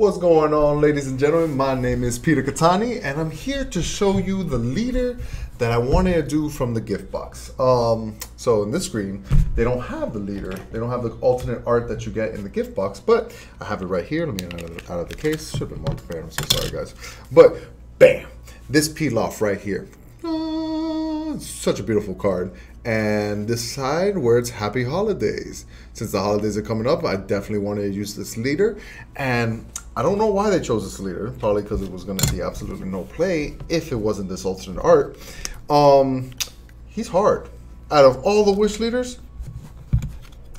What's going on, ladies and gentlemen? My name is Peter Cattani, and I'm here to show you the leader that I wanted to do from the gift box. So in this screen, they don't have the leader. They don't have the alternate art that you get in the gift box, but I have it right here. Let me get it out of the case. Should have been more prepared. I'm so sorry, guys. But bam, this Pilaf right here. Such a beautiful card. And this side where it's Happy Holidays. Since the holidays are coming up, I definitely wanted to use this leader. And I don't know why they chose this leader. Probably because it was going to see absolutely no play if it wasn't this alternate art. He's hard. Out of all the wish leaders,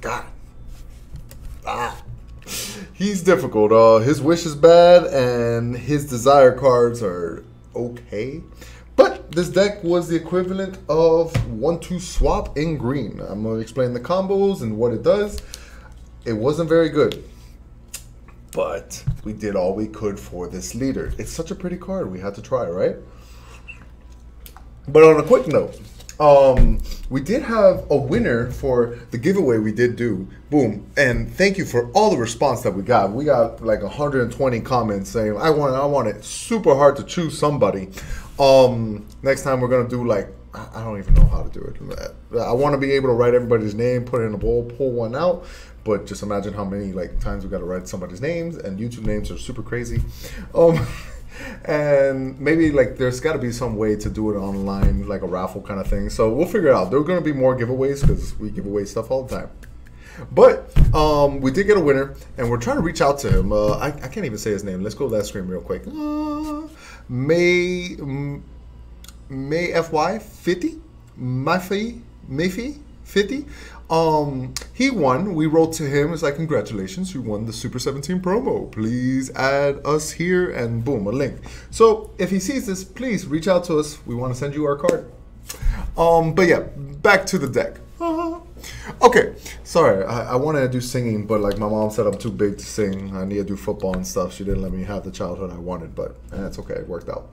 God. He's difficult. His wish is bad and his desire cards are okay. But this deck was the equivalent of 1-2 swap in green. I'm going to explain the combos and what it does. It wasn't very good, but we did all we could for this leader. It's such a pretty card. We had to try, right? But on a quick note, we did have a winner for the giveaway we did do. Boom. And thank you for all the response that we got. We got like 120 comments saying, I want it. Super hard to choose somebody. Next time we're going to do like, I don't even know how to do it. I want to be able to write everybody's name, put it in a bowl, pull one out. But just imagine how many like times we got to write somebody's names, and YouTube names are super crazy. And maybe like there's got to be some way to do it online, like a raffle kind of thing. So we'll figure it out. There are going to be more giveaways because we give away stuff all the time. But we did get a winner, and we're trying to reach out to him. I can't even say his name. Let's go to that screen real quick. May FY 50, Mayfi 50. He won. We wrote to him. It's like, congratulations, you won the Super 17 promo. Please add us here, and boom, a link. So if he sees this, please reach out to us. We want to send you our card. But yeah, back to the deck. Okay, sorry, I wanted to do singing, but like my mom said I'm too big to sing. I need to do football and stuff. She didn't let me have the childhood I wanted, but that's okay. It worked out.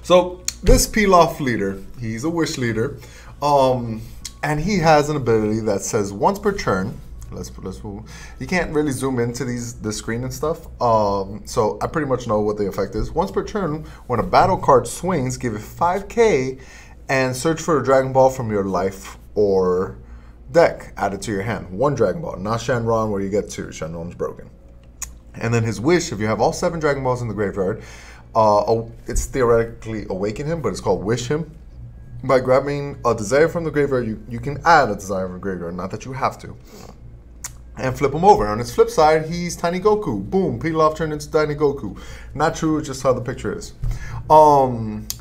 So this Pilaf leader, he's a wish leader, and he has an ability that says once per turn. Let's move. You can't really zoom into the screen and stuff. So I pretty much know what the effect is. Once per turn, when a battle card swings, give it 5k and search for a Dragon Ball from your life or deck. Add it to your hand. One Dragon Ball, not Shenron where you get two. Shenron's broken. And then his wish, if you have all 7 Dragon Balls in the graveyard, it's theoretically awaken him, but it's called wish him. By grabbing a desire from the graveyard, you can add a desire from the graveyard, not that you have to. And flip him over. On his flip side, he's Tiny Goku. Boom, Pilaf turned into Tiny Goku. Not true, it's just how the picture is.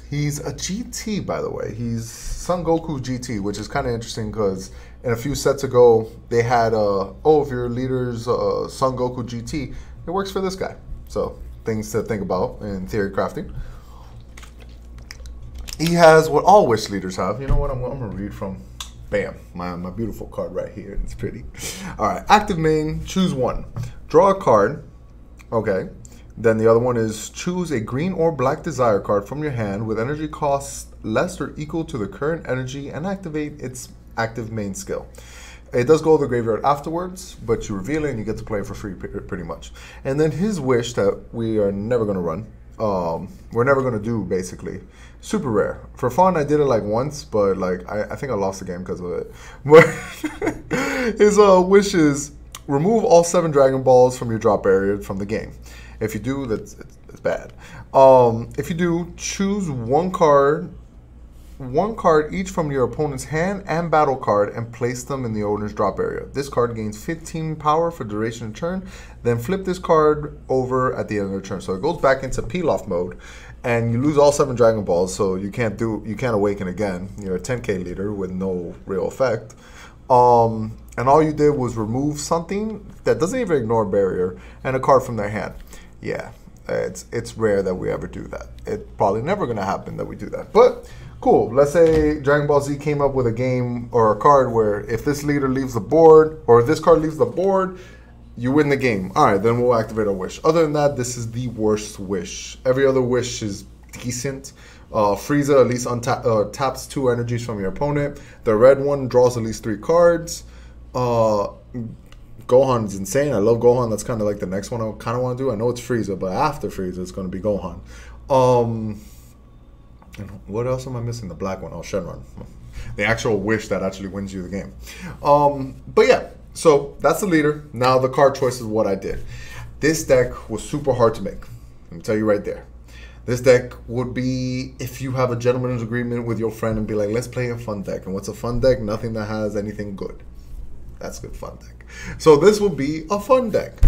He's a GT, by the way. He's Son Goku GT, which is kind of interesting because in a few sets ago, they had, if your leader's Son Goku GT, it works for this guy. So, things to think about in theory crafting. He has what all wish leaders have. You know what? I'm going to read from... Bam, my beautiful card right here. It's pretty. All right, active main, choose one. Draw a card. Okay. Then the other one is choose a green or black desire card from your hand with energy costs less or equal to the current energy and activate its active main skill. It does go to the graveyard afterwards, but you reveal it and you get to play it for free pretty much. And then his wish that we are never going to run. We're never going to do, basically. Super rare. For fun, I did it like once, but like I think I lost the game because of it. But his wish is remove all 7 Dragon Balls from your drop area from the game. If you do, that's bad. If you do, choose one card each from your opponent's hand and battle card and place them in the owner's drop area. This card gains 15 power for duration of turn. Then flip this card over at the end of the turn. So it goes back into Pilaf mode, and you lose all 7 Dragon Balls, so you can't awaken again. You're a 10k leader with no real effect. And all you did was remove something that doesn't even ignore barrier and a card from their hand. Yeah, it's rare that we ever do that. It's probably never gonna happen that we do that, but cool. Let's say Dragon Ball Z came up with a game or a card where if this leader leaves the board or if this card leaves the board, you win the game. All right, then we'll activate our wish. Other than that, this is the worst wish. Every other wish is decent. Frieza at least taps 2 energies from your opponent. The red one draws at least 3 cards. Gohan is insane. I love Gohan. That's kind of like the next one I kind of want to do. I know it's Frieza, but after Frieza, it's going to be Gohan. And what else am I missing? The black one. Oh, Shenron. The actual wish that actually wins you the game. But yeah, so that's the leader. Now the card choice is what I did. This deck was super hard to make. Let me tell you right there. This deck would be if you have a gentleman's agreement with your friend and be like, let's play a fun deck. And what's a fun deck? Nothing that has anything good. That's a good fun deck. So this will be a fun deck.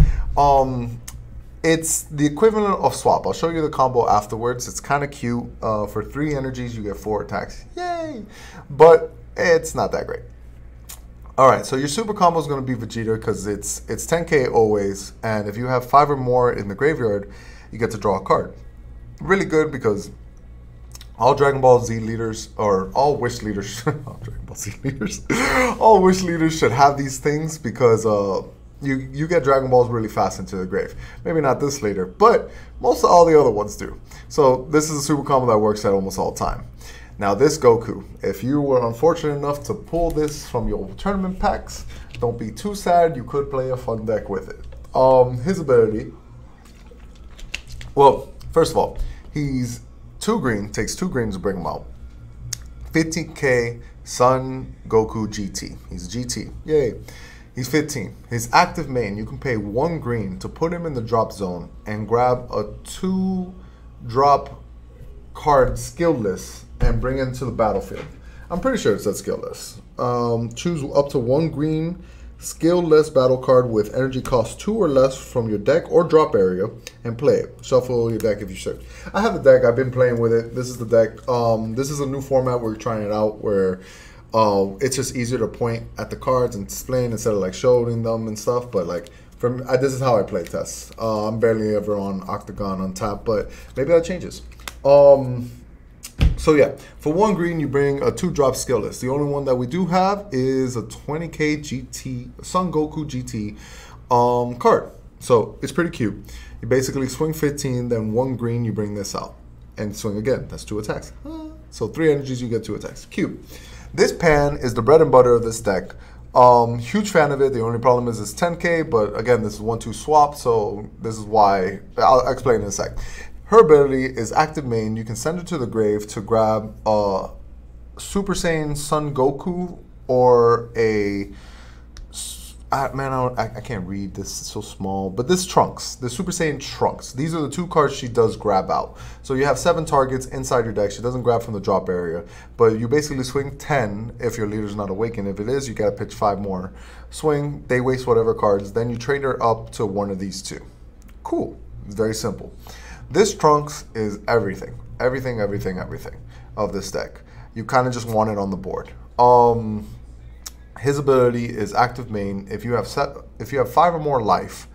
It's the equivalent of swap. I'll show you the combo afterwards. It's kind of cute. For 3 energies, you get 4 attacks. Yay! But it's not that great. All right, so your super combo is going to be Vegeta because it's 10k always. And if you have 5 or more in the graveyard, you get to draw a card. Really good because all Dragon Ball Z leaders, or all Wish leaders, all Dragon Ball Z leaders, all Wish leaders should have these things because you get Dragon Balls really fast into the grave. Maybe not this leader, but most of all the other ones do. So this is a super combo that works at almost all time. Now this Goku, if you were unfortunate enough to pull this from your tournament packs, don't be too sad. You could play a fun deck with it. His ability, well, first of all, he's 2 green, takes 2 green to bring him out. 15k Son Goku GT. He's GT. Yay. He's 15. His active main, you can pay 1 green to put him in the drop zone and grab a 2-drop card skillless and bring it into the battlefield. I'm pretty sure it says skillless. Choose up to 1 green skill-less battle card with energy cost 2 or less from your deck or drop area and play it. Shuffle your deck if you should. I have the deck. I've been playing with it. This is the deck. This is a new format. We're trying it out where it's just easier to point at the cards and explain instead of like showing them and stuff. But like this is how I play tests. I'm barely ever on Octagon on tap, but maybe that changes. So yeah, for 1 green, you bring a 2-drop skill list. The only one that we do have is a 20k GT, Son Goku GT card. So it's pretty cute. You basically swing 15, then 1 green, you bring this out. And swing again, that's 2 attacks. So 3 energies, you get 2 attacks. Cute. This pan is the bread and butter of this deck. Huge fan of it. The only problem is it's 10k, but again, this is 1-2 swap, so this is why, I'll explain in a sec. Her ability is active main. You can send her to the grave to grab a Super Saiyan Son Goku or a... I can't read this, it's so small. But this Trunks, the Super Saiyan Trunks. These are the 2 cards she does grab out. So you have 7 targets inside your deck. She doesn't grab from the drop area. But you basically swing 10 if your leader's not awakened. If it is, you got to pitch 5 more. Swing, they waste whatever cards. Then you trade her up to one of these 2. Cool. It's very simple. This Trunks is everything of this deck. You kind of just want it on the board. His ability is active main. If you have 5 or more life,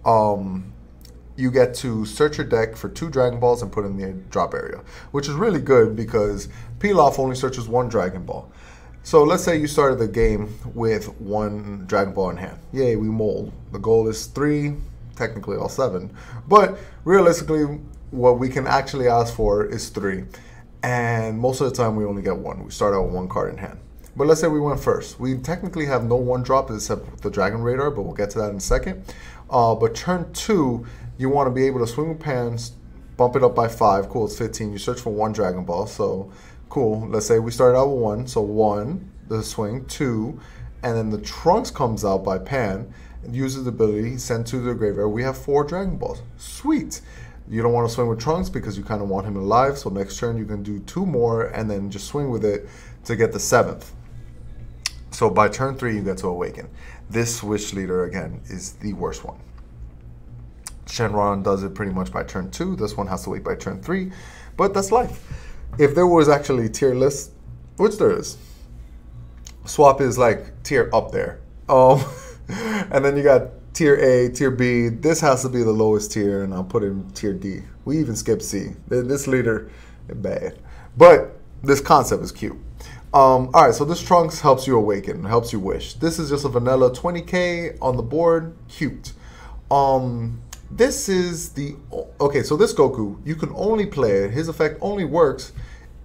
you get to search your deck for 2 Dragon Balls and put in the drop area, which is really good because Pilaf only searches 1 Dragon Ball. So let's say you started the game with 1 Dragon Ball in hand. Yay, we mold. The goal is 3. Technically all 7, but realistically what we can actually ask for is 3, and most of the time we only get 1. We start out with 1 card in hand. But let's say we went first. We technically have no 1-drop except the Dragon Radar, but we'll get to that in a second. But turn 2, you want to be able to swing with pans, bump it up by 5. Cool, it's 15. You search for 1 Dragon Ball, so cool. Let's say we started out with 1, so 1, the swing, 2, and then the Trunks comes out by pan. Uses the ability, send to the graveyard. We have 4 Dragon Balls. Sweet. You don't want to swing with Trunks because you kind of want him alive. So next turn you can do 2 more and then just swing with it to get the 7th. So by turn 3 you get to awaken. This Wish leader again is the worst one. Shenron does it pretty much by turn 2. This one has to wait by turn 3. But that's life. If there was actually tier list, which there is, swap is like tier up there. And then you got tier A, tier B. This has to be the lowest tier, and I'll put in tier D. We even skip C. This leader is bad. But this concept is cute. All right, so this Trunks helps you awaken, helps you wish. This is just a vanilla 20k on the board. Cute. This is the... Okay, so this Goku, you can only play it. His effect only works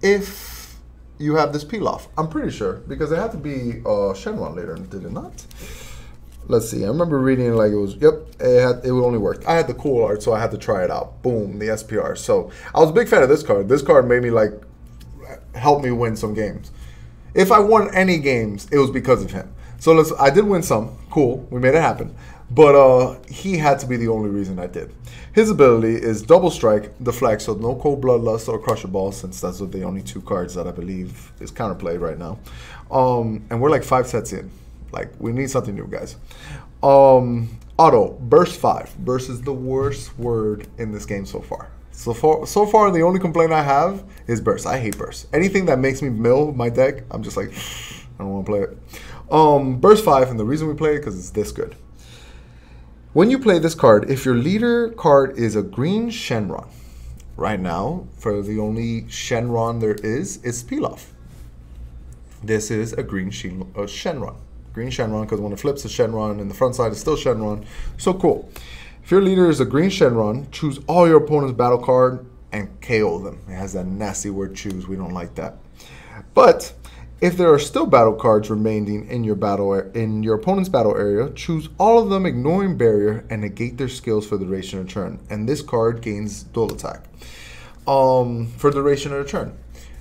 if you have this Pilaf. I'm pretty sure, because it had to be Shenron later, did it not? Let's see. I remember reading it like it was. Yep, it only worked. I had the cool art, so I had to try it out. Boom, the SPR. So I was a big fan of this card. This card made me like help me win some games. If I won any games, it was because of him. So I did win some. Cool, we made it happen. But he had to be the only reason I did. His ability is double strike, deflect, so no cold bloodlust or crusher ball, since that's the only 2 cards that I believe is counterplayed right now. And we're like 5 sets in. Like, we need something new, guys. Auto burst 5. Burst is the worst word in this game so far. So far, the only complaint I have is burst. I hate burst. Anything that makes me mill my deck, I'm just like, I don't want to play it. Burst 5, and the reason we play it because it's this good. When you play this card, if your leader card is a green Shenron, right now, for the only Shenron there is Pilaf. This is a green Shenron. Green Shenron, because when it flips to Shenron and the front side is still Shenron. So cool. If your leader is a green Shenron, choose all your opponent's battle card and KO them. It has that nasty word choose. We don't like that. But if there are still battle cards remaining in your opponent's battle area, choose all of them, ignoring barrier, and negate their skills for the duration of the turn. And this card gains dual attack for the duration of the turn.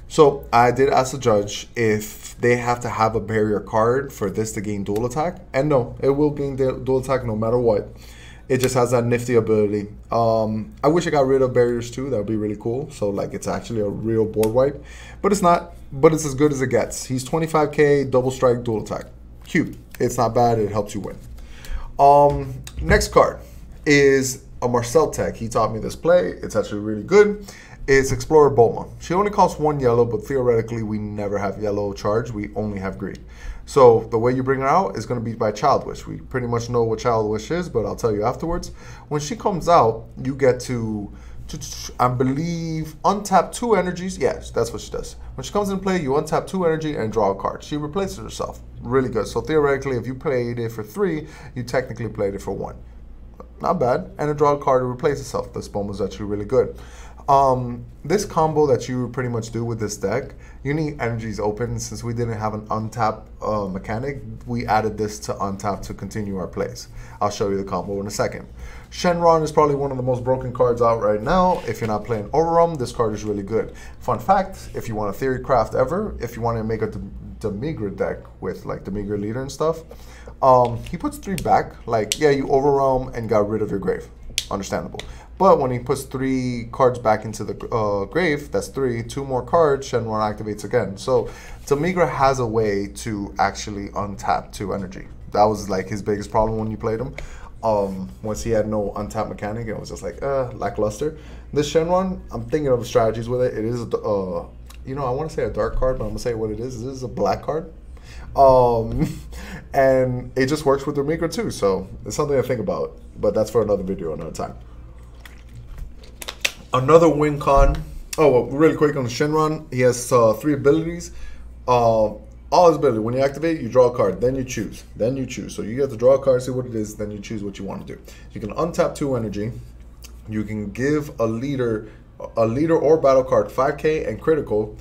So I did ask the judge if they have to have a barrier card for this to gain dual attack, and no, it will gain dual attack no matter what. It just has that nifty ability. I wish I got rid of barriers too. That would be really cool. So like it's actually a real board wipe, but it's not. But it's as good as it gets. He's 25k, double strike, dual attack. Cute. It's not bad. It helps you win. Next card is a Marcel tech. He taught me this play. It's actually really good. It's Explorer Bulma. She only costs 1 yellow, but theoretically we never have yellow charge. We only have green. So the way you bring her out is going to be by Child Wish. We pretty much know what Child Wish is, but I'll tell you afterwards. When she comes out, you get to I believe untap 2 energies. Yes, that's what she does. When she comes into play, you untap 2 energy and draw a card. She replaces herself. Really good. So theoretically, if you played it for 3, you technically played it for 1. Not bad. And a draw a card to replace itself. This bomb was actually really good. This combo that you pretty much do with this deck, you need energies open. Since we didn't have an untap mechanic, we added this to untap to continue our plays. I'll show you the combo in a second. Shenron is probably one of the most broken cards out right now. If you're not playing Overwhelm, this card is really good. Fun fact, if you want a theory craft ever, if you want to make a Demigra deck with like Demigra leader and stuff, he puts 3 back. Like, yeah, you Overwhelm and got rid of your grave. Understandable. But when he puts 3 cards back into the grave, that's 3, 2 more cards, Shenron activates again. So Demigra has a way to actually untap 2 energy. That was like his biggest problem when you played him. Once he had no untap mechanic, it was just like lackluster. This Shenron, I'm thinking of strategies with it. It is you know, I want to say a dark card, but I'm gonna say what it is. This is a black card. And it just works with Demigra too, so it's something to think about. But that's for another video another time. Another win con. Oh, well, really quick on the Shenron, he has 3 abilities. All his ability, when you activate, you draw a card, then you choose. So you get to draw a card, see what it is, then you choose what you want to do. You can untap 2 energy. You can give a leader or battle card 5k and critical,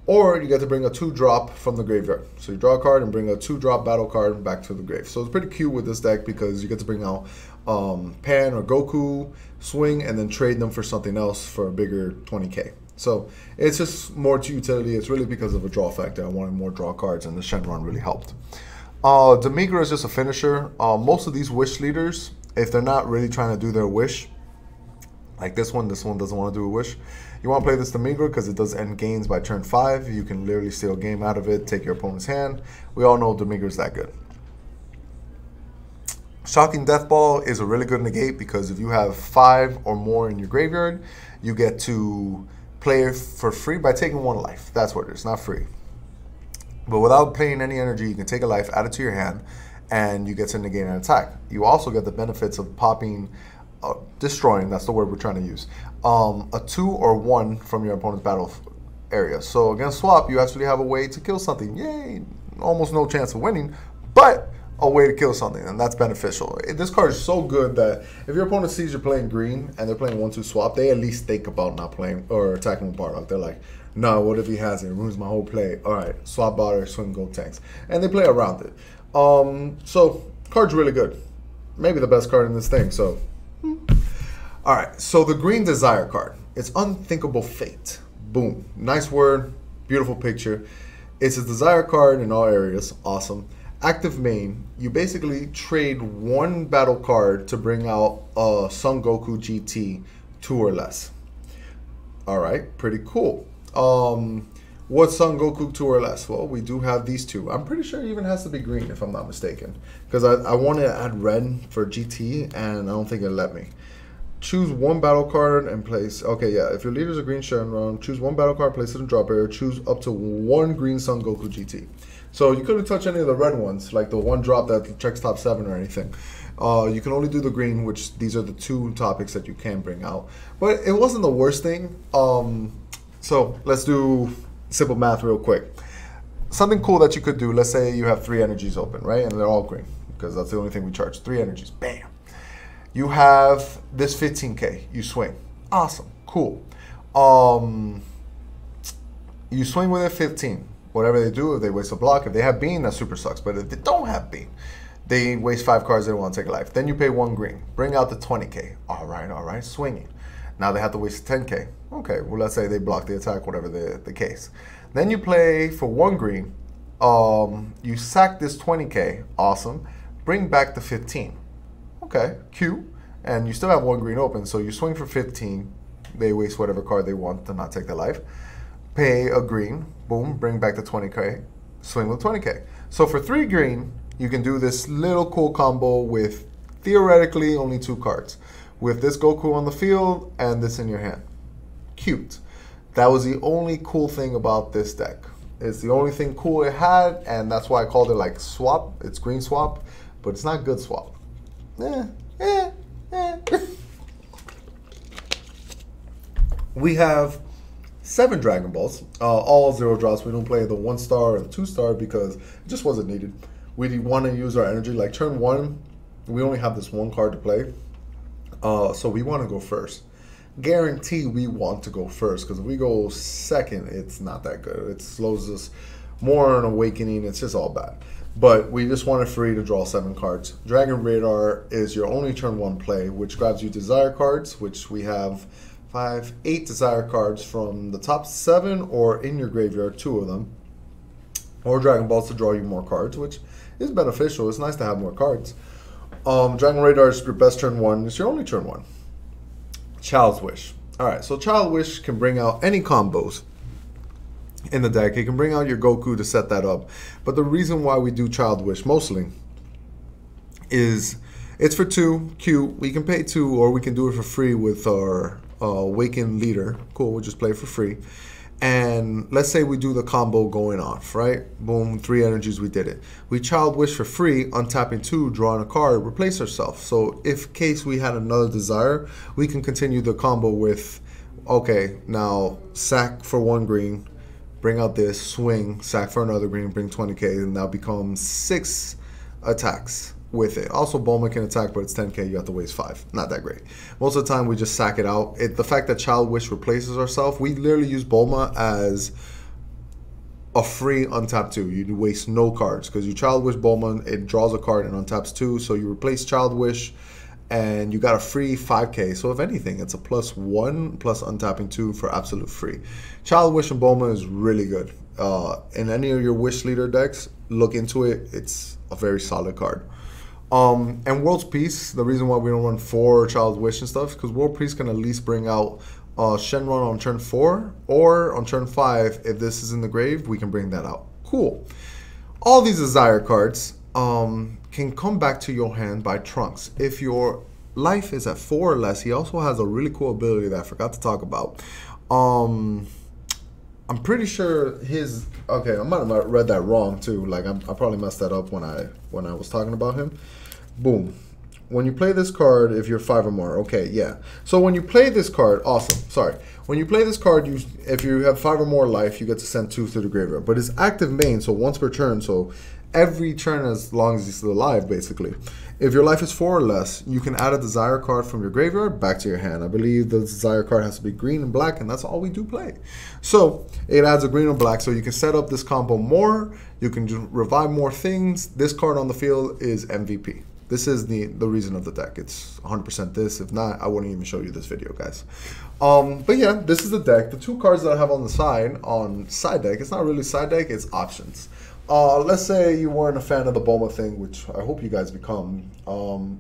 or you get to bring a 2-drop from the graveyard. So you draw a card and bring a 2-drop battle card back to the grave. So it's pretty cute with this deck because you get to bring out Pan or Goku, swing, and then trade them for something else for a bigger 20k. So it's just more to utility. It's really because of a draw factor. I wanted more draw cards, and the Shenron really helped. Demigra is just a finisher. Most of these wish leaders, if they're not really trying to do their wish, like this one doesn't want to do a wish. You want to play this Demigra because it does end games by turn 5. You can literally steal a game out of it, take your opponent's hand. We all know Demigra is that good. Shocking Death Ball is a really good negate because if you have 5 or more in your graveyard, you get to play it for free by taking 1 life. That's what it is, not free. But without paying any energy, you can take a life, add it to your hand, and you get to negate an attack. You also get the benefits of popping, destroying, that's the word we're trying to use, a 2 or 1 from your opponent's battle area. So against swap, you actually have a way to kill something. Yay! Almost no chance of winning, but a way to kill something, and that's beneficial. This card is so good that if your opponent sees you're playing green and they're playing 1-2 swap, they at least think about not playing or attacking with Bardock. They're like, no, what if he has it? It ruins my whole play. All right, swap Bardock, swing gold tanks. And they play around it. So Card's really good. Maybe the best card in this thing, so. All right, so the green desire card. It's Unthinkable Fate. Boom. Nice word, beautiful picture. It's a desire card in all areas. Awesome. Active main, you basically trade one battle card to bring out a Son Goku GT 2 or less. All right, pretty cool. What's Son Goku 2 or less? Well, we do have these two. I'm pretty sure it even has to be green if I'm not mistaken. Because I wanted to add red for GT and I don't think it let me. Choose one battle card and place. Okay, yeah. If your leader's a green Shenron, choose one battle card, place it in drop area. Choose up to one green Son Goku GT. So you couldn't touch any of the red ones, like the one drop that checks top 7 or anything. You can only do the green, which these are the 2 topics that you can bring out. But it wasn't the worst thing. So let's do simple math real quick. Something cool that you could do. Let's say you have 3 energies open, right, and they're all green because that's the only thing we charge. 3 energies. Bam. You have this 15K. You swing. Awesome. Cool. You swing with a 15. Whatever they do, if they waste a block, if they have bean, that super sucks. But if they don't have bean, they waste 5 cards, they don't want to take a life. Then you pay 1 green. Bring out the 20K. All right, swinging. Now they have to waste 10K. Okay, well, let's say they block the attack, whatever the case. Then you play for 1 green. You sack this 20K. Awesome. Bring back the 15. Okay, Q. And you still have 1 green open, so you swing for 15. They waste whatever card they want to not take their life. Pay a green, boom, bring back the 20K, swing with 20K. So for 3 green, you can do this little cool combo with theoretically only 2 cards. With this Goku on the field and this in your hand. Cute. That was the only cool thing about this deck. It's the only thing cool it had, and that's why I called it like swap. It's green swap, but it's not good swap. We have 7 Dragon Balls, all 0 drops. We don't play the 1 star or the 2 star because it just wasn't needed. We want to use our energy. Like turn 1, we only have this 1 card to play, so we want to go first. Guarantee we want to go first because if we go second, it's not that good. It slows us more on awakening. It's just all bad. But we just want it free to draw 7 cards. Dragon Radar is your only turn 1 play, which grabs you desire cards, which we have 8 desire cards from the top 7 or in your graveyard, 2 of them. Or Dragon Balls to draw you more cards, which is beneficial. It's nice to have more cards. Dragon Radar is your best turn 1. It's your only turn 1. Child's Wish. Alright, so Child Wish can bring out any combos in the deck. It can bring out your Goku to set that up. But the reason why we do Child Wish mostly is it's for 2, cute. We can pay 2 or we can do it for free with our Awakened Leader. Cool, we'll just play for free. And let's say we do the combo going off, right? Boom, 3 energies, we did it. We Child Wish for free, untapping 2, drawing a card, replace ourselves. So if case we had another desire, we can continue the combo with, okay, now sack for 1 green, bring out this, swing, sack for another green, bring 20K, and now becomes 6 attacks with it. Also, Bulma can attack, but it's 10K, you have to waste 5. Not that great. Most of the time, we just sack it out. The fact that Child Wish replaces ourselves, we literally use Bulma as a free untap 2. You waste no cards, because you Child Wish Bulma, it draws a card and untaps 2, so you replace Child Wish, and you got a free 5K. So if anything, it's a +1 plus untapping 2 for absolute free. Child Wish and Bulma is really good. In any of your Wish Leader decks, look into it. It's a very solid card. And World's Peace, the reason why we don't run 4 Child Wish and stuff, because World Peace can at least bring out Shenron on turn 4, or on turn 5, if this is in the grave, we can bring that out. Cool. All these desire cards can come back to your hand by Trunks. If your life is at 4 or less, he also has a really cool ability that I forgot to talk about. I'm pretty sure his, okay, I might have read that wrong too. Like I probably messed that up when I was talking about him. Boom. When you play this card, if you're 5 or more, okay, yeah. So when you play this card, awesome. Sorry. When you play this card, if you have 5 or more life, you get to send 2 to the graveyard. But it's active main, so once per turn. So every turn as long as he's still alive, basically. If your life is 4 or less, you can add a desire card from your graveyard back to your hand. I believe the desire card has to be green and black, and that's all we do play. So it adds a green and black, so you can set up this combo more. You can just revive more things. This card on the field is MVP. This is the reason of the deck. It's 100% this. If not, I wouldn't even show you this video, guys. But yeah, this is the deck. The two cards that I have on the side, on side deck, it's not really side deck, it's options. Let's say you weren't a fan of the Bulma thing, which I hope you guys become.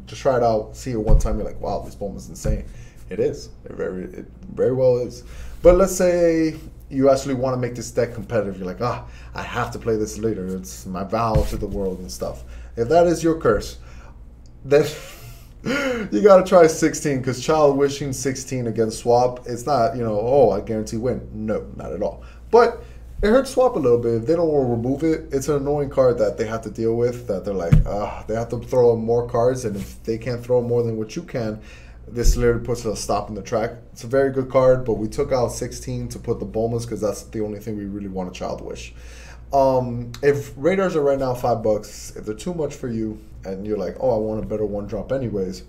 Just try it out, see it one time, you're like, wow, this Bulma's insane. It is. It very well is. But let's say you actually want to make this deck competitive. You're like, I have to play this later. It's my vow to the world and stuff. If that is your curse, then you gotta try 16, because Child Wishing 16 against Swap, it's not, you know, oh, I guarantee win. No, not at all. But it hurts Swap a little bit. If they don't want to remove it, it's an annoying card that they have to deal with, that they're like, they have to throw more cards, and if they can't throw more than what you can, this literally puts a stop in the track. It's a very good card, but we took out 16 to put the Bulmas, because that's the only thing we really want to Child Wish. If radars are right now $5, if they're too much for you, and you're like, oh, I want a better one drop anyways,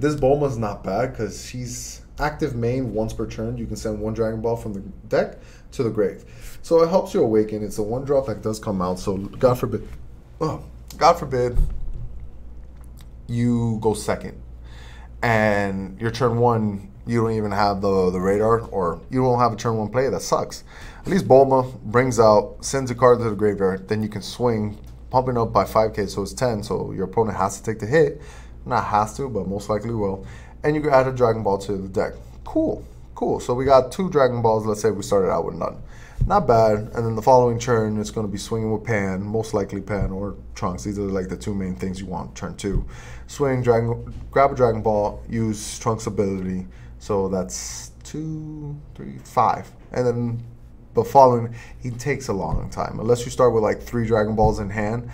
this Bulma's not bad, because she's active main once per turn. You can send one Dragon Ball from the deck to the grave, so it helps you awaken. It's a one drop that does come out, so God forbid you go second and your turn one you don't even have the radar, or you don't have a turn one play. That sucks. At least Bulma brings out, sends a card to the graveyard, then you can swing, pumping up by 5k, so it's 10, so your opponent has to take the hit. Not has to, but most likely will. And you can add a Dragon Ball to the deck. Cool. So we got 2 Dragon Balls. Let's say we started out with none. Not bad. And then the following turn, it's going to be swinging with Pan, most likely Pan or Trunks. These are like the 2 main things you want. Turn 2. Swing, grab a Dragon Ball, use Trunks' ability. So that's 2, 3, 5. And then the following, he takes a long time. Unless you start with like 3 Dragon Balls in hand,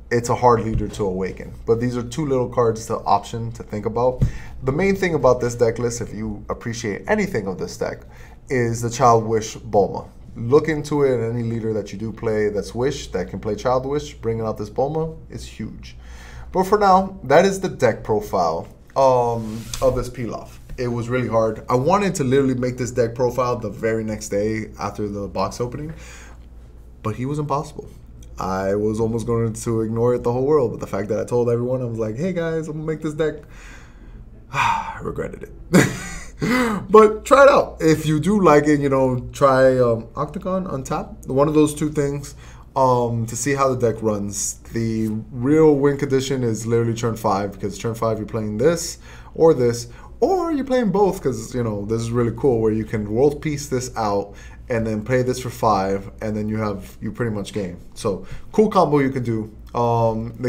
it's a hard leader to awaken. But these are 2 little cards to option to think about. The main thing about this deck list, if you appreciate anything of this deck, is the Child Wish Bulma. Look into it. Any leader that you do play that's Wish, that can play Child Wish, bringing out this Bulma is huge. But for now, that is the deck profile of this Pilaf. It was really hard. I wanted to literally make this deck profile the very next day after the box opening, but he was impossible. I was almost going to ignore it the whole world, but the fact that I told everyone, I was like, hey guys, I'm gonna make this deck, I regretted it. But try it out. If you do like it, you know, try Octagon on tap, one of those 2 things, to see how the deck runs. The real win condition is literally turn 5, because turn 5 you're playing this, or you're playing both, because, you know, this is really cool where you can world peace this out and then play this for 5, and then you pretty much game. So cool combo you can do. The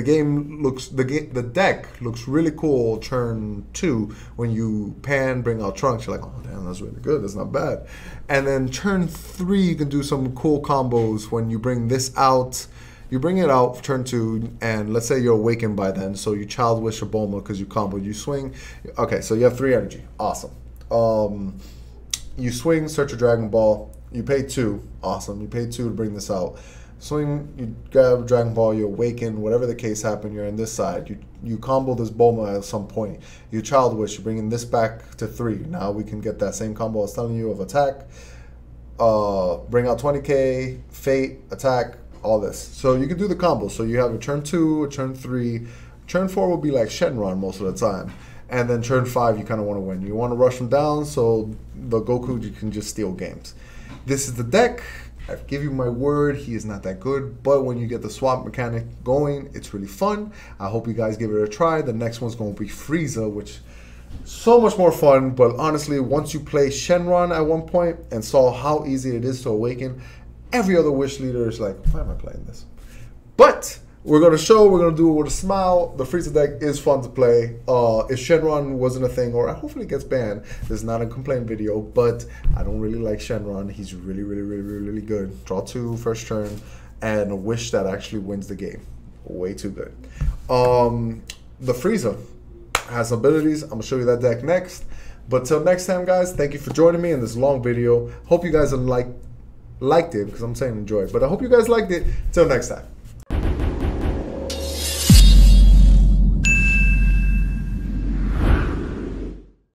deck looks really cool turn 2 when you Pan, bring out Trunks. You're like, oh damn, that's really good. That's not bad. And then turn 3 you can do some cool combos when you bring this out. You bring it out turn 2, and let's say you're awakened by then, so you Child Wish a Bulma because you combo, you swing. Okay, so you have 3 energy. Awesome. You swing, search a Dragon Ball. You pay 2. Awesome. You pay 2 to bring this out. Swing, you grab a Dragon Ball, you awaken, whatever the case happened, you're on this side. You combo this Bulma at some point. You Child Wish, you're bringing this back to 3. Now we can get that same combo I was telling you of attack. Bring out 20k, Fate, attack, all this. So you can do the combo. So you have a turn 2, a turn 3. Turn 4 will be like Shenron most of the time. And then turn 5, you kind of want to win. You want to rush them down, so the Goku, you can just steal games. This is the deck. I give you my word, he is not that good, but when you get the swap mechanic going, it's really fun. I hope you guys give it a try. The next one's going to be Frieza, which is so much more fun, but honestly, once you play Shenron at one point and saw how easy it is to awaken, every other Wish leader is like, why am I playing this? But we're going to do it with a smile. The Frieza deck is fun to play. If Shenron wasn't a thing, or hopefully it gets banned, this is not a complaint video, but I don't really like Shenron. He's really good. Draw 2 first turn, and a Wish that actually wins the game. Way too good. The Frieza has abilities. I'm going to show you that deck next. But till next time, guys, thank you for joining me in this long video. Hope you guys liked it, because I'm saying enjoy, but I hope you guys liked it. Till next time.